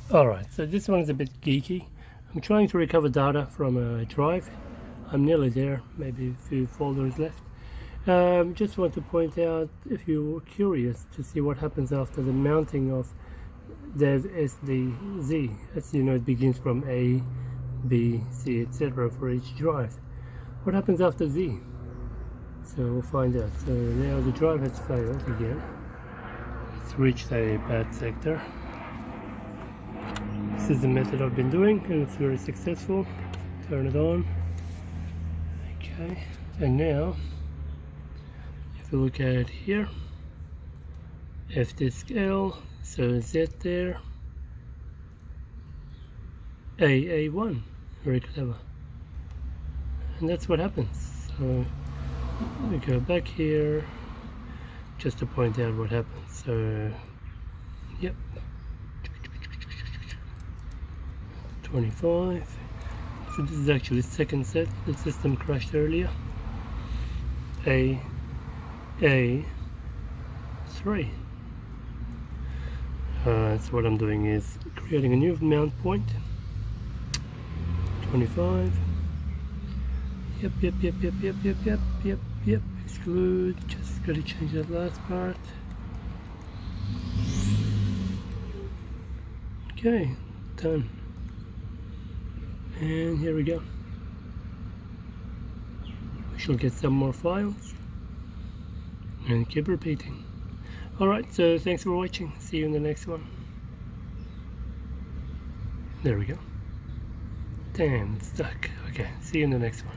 Alright, so this one is a bit geeky. I'm trying to recover data from a drive. I'm nearly there, maybe a few folders left. Just want to point out, if you're curious to see what happens after the mounting of dev SDZ. As you know, it begins from A, B, C, etc. for each drive. What happens after Z? So we'll find out. So now the drive has failed again. It's reached a bad sector. This is the method I've been doing, and it's very successful. Turn it on. Okay, and now if you look at it here, F disk L, so Z there, A1, very clever. And that's what happens. So we go back here just to point out what happens. So yep, 25. So this is actually the second set. The system crashed earlier. A3. So what I'm doing is creating a new mount point. 25. Yep. Exclude. Just gotta change that last part. Okay, done. And here we go. We shall get some more files and keep repeating. Alright, so thanks for watching. See you in the next one. There we go. Damn, it's stuck. Okay, see you in the next one.